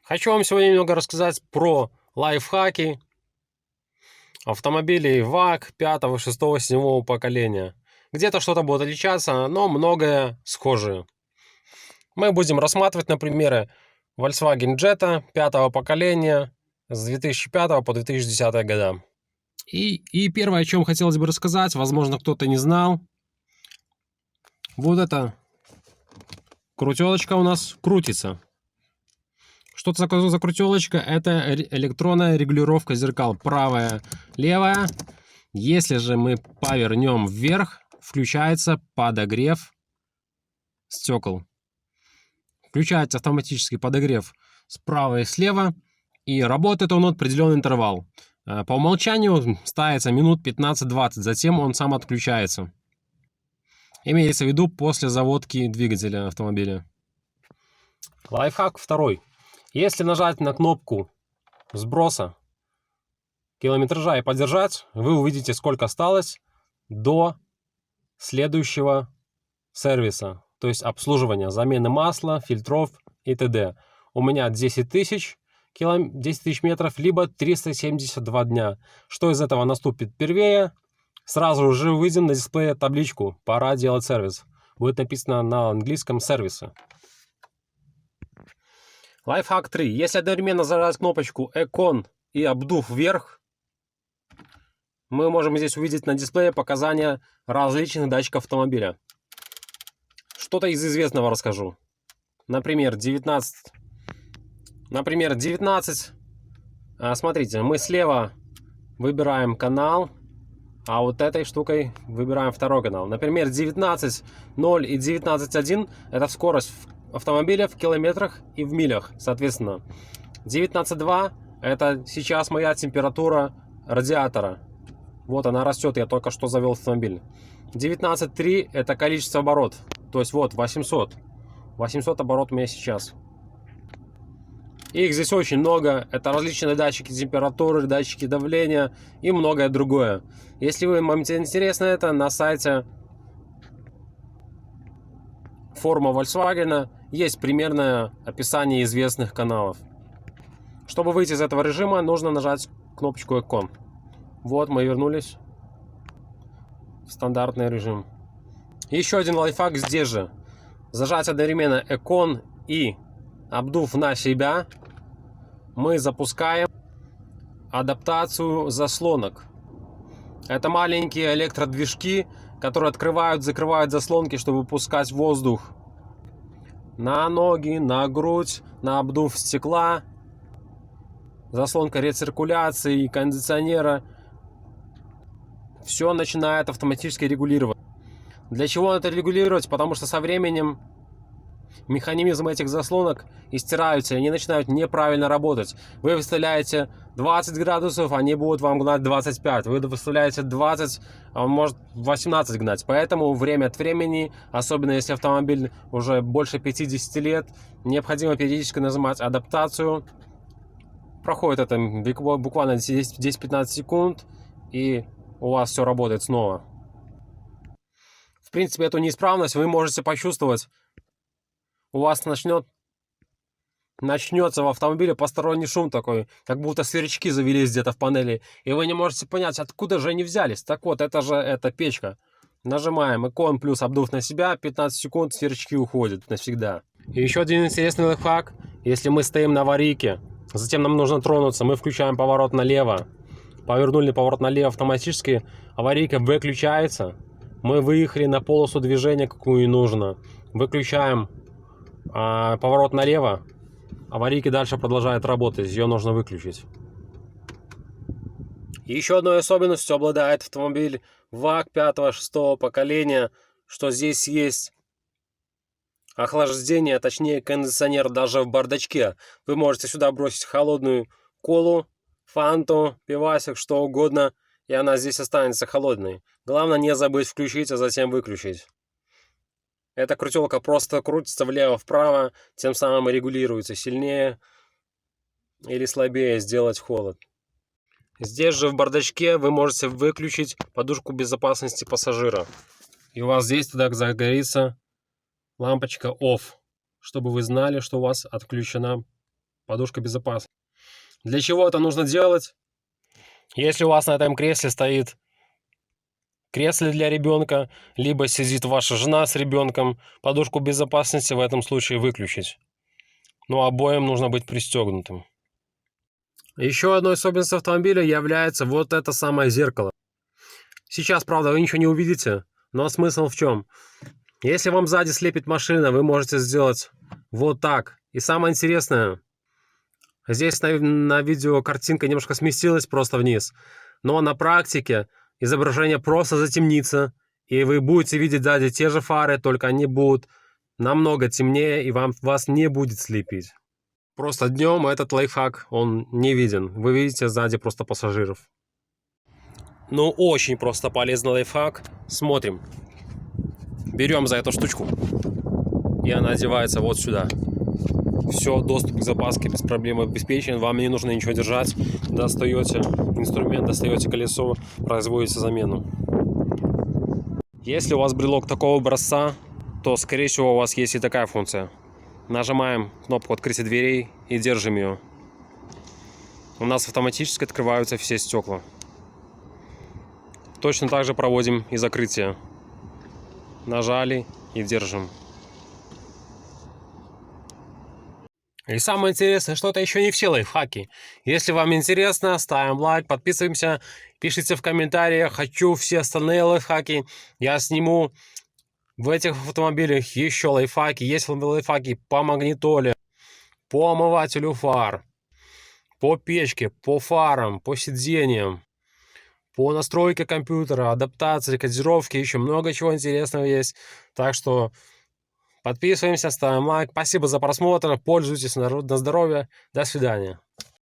Хочу вам сегодня немного рассказать про лайфхаки автомобилей ВАГ 5, 6, 7 поколения. Где-то что-то будет отличаться, но многое схожее. Мы будем рассматривать на примере Volkswagen Jetta 5 поколения с 2005 по 2010 года. И первое, о чем хотелось бы рассказать, возможно, кто-то не знал. Вот эта крутелочка у нас крутится. Что это такое за крутелочка? Это электронная регулировка зеркал. Правая, левая. Если же мы повернем вверх, включается подогрев стекол. Включается автоматический подогрев справа и слева. И работает он определенный интервал. По умолчанию ставится минут 15-20. Затем он сам отключается. Имеется в виду после заводки двигателя автомобиля. Лайфхак второй. Если нажать на кнопку сброса километража и подержать, вы увидите, сколько осталось до следующего сервиса, то есть обслуживания, замены масла, фильтров и т.д. У меня 10 тысяч метров, либо 372 дня. Что из этого наступит первее? Сразу же увидим на дисплее табличку «Пора делать сервис». Будет написано на английском «сервисы». Лайфхак 3. Если одновременно зажать кнопочку Econ и обдув вверх, мы можем здесь увидеть на дисплее показания различных датчиков автомобиля. Что-то из известного расскажу. Например, 19. Смотрите, мы слева выбираем канал, а вот этой штукой выбираем второй канал. Например, 19.0 и 19.1 это скорость автомобиля в километрах и в милях, соответственно. 19.2 это сейчас моя температура радиатора. Вот она растет, я только что завел автомобиль. 19.3 это количество оборот. То есть вот 800. 800 оборот у меня сейчас. Их здесь очень много. Это различные датчики температуры, датчики давления и многое другое. Если вам интересно это, на сайте форума Volkswagen есть примерное описание известных каналов. Чтобы выйти из этого режима, нужно нажать кнопочку Econ. Вот мы вернулись в стандартный режим. Еще один лайфхак здесь же. Зажать одновременно Econ и обдув на себя, мы запускаем адаптацию заслонок. Это маленькие электродвижки, которые открывают-закрывают заслонки, чтобы выпускать воздух на ноги, на грудь, на обдув стекла. Заслонка рециркуляции, кондиционера. Все начинает автоматически регулировать. Для чего это регулировать? Потому что со временем механизмы этих заслонок истираются, и они начинают неправильно работать. Вы выставляете 20 градусов, они будут вам гнать 25. Вы выставляете 20, а он может 18 гнать. Поэтому время от времени, особенно если автомобиль уже больше 50 лет, необходимо периодически нажимать адаптацию. Проходит это буквально 10-15 секунд, и у вас все работает снова. В принципе, эту неисправность вы можете почувствовать. У вас начнется в автомобиле посторонний шум такой, как будто сверчки завелись где-то в панели, и вы не можете понять, откуда же они взялись. Так вот, это же эта печка. Нажимаем Econ плюс обдув на себя, 15 секунд, сверчки уходят навсегда. И еще один интересный лайфхак. Если мы стоим на аварийке, затем нам нужно тронуться, мы включаем поворот налево. Повернули поворот налево автоматически, аварийка выключается. Мы выехали на полосу движения, какую нужно. Выключаем поворот налево. Аварийка дальше продолжает работать, ее нужно выключить. Еще одной особенностью обладает автомобиль ВАГ 5-6 поколения, что здесь есть охлаждение, точнее кондиционер даже в бардачке. Вы можете сюда бросить холодную колу, фанту, пивасик, что угодно, и она здесь останется холодной. Главное не забыть включить, а затем выключить. Эта крутелка просто крутится влево-вправо, тем самым регулируется сильнее или слабее сделать холод. Здесь же в бардачке вы можете выключить подушку безопасности пассажира. И у вас здесь тогда загорится лампочка OFF, чтобы вы знали, что у вас отключена подушка безопасности. Для чего это нужно делать? Если у вас на этом кресле стоит кресло для ребенка, либо сидит ваша жена с ребенком, подушку безопасности в этом случае выключить. Но обоим нужно быть пристегнутым. Еще одной особенностью автомобиля является вот это самое зеркало. Сейчас, правда, вы ничего не увидите, но смысл в чем? Если вам сзади слепит машина, вы можете сделать вот так. И самое интересное, здесь на видео картинка немножко сместилась просто вниз, но на практике изображение просто затемнится, и вы будете видеть сзади те же фары, только они будут намного темнее, и вас не будет слепить. Просто днем этот лайфхак, он не виден. Вы видите сзади просто пассажиров. Ну, очень просто полезный лайфхак. Смотрим. Берем за эту штучку, и она одевается вот сюда. Все, доступ к запаске без проблем обеспечен. Вам не нужно ничего держать. Достаете инструмент, достаете колесо, производите замену. Если у вас брелок такого образца, то, скорее всего, у вас есть и такая функция. Нажимаем кнопку открытия дверей и держим ее. У нас автоматически открываются все стекла. Точно так же проводим и закрытие. Нажали и держим. И самое интересное, что это еще не все лайфхаки. Если вам интересно, ставим лайк, подписываемся, пишите в комментариях, хочу все остальные лайфхаки. Я сниму в этих автомобилях еще лайфхаки. Есть лайфхаки по магнитоле, по омывателю фар, по печке, по фарам, по сиденьям, по настройке компьютера, адаптации, кодировки. Еще много чего интересного есть. Так что подписываемся, ставим лайк. Спасибо за просмотр. Пользуйтесь на здоровье. До свидания.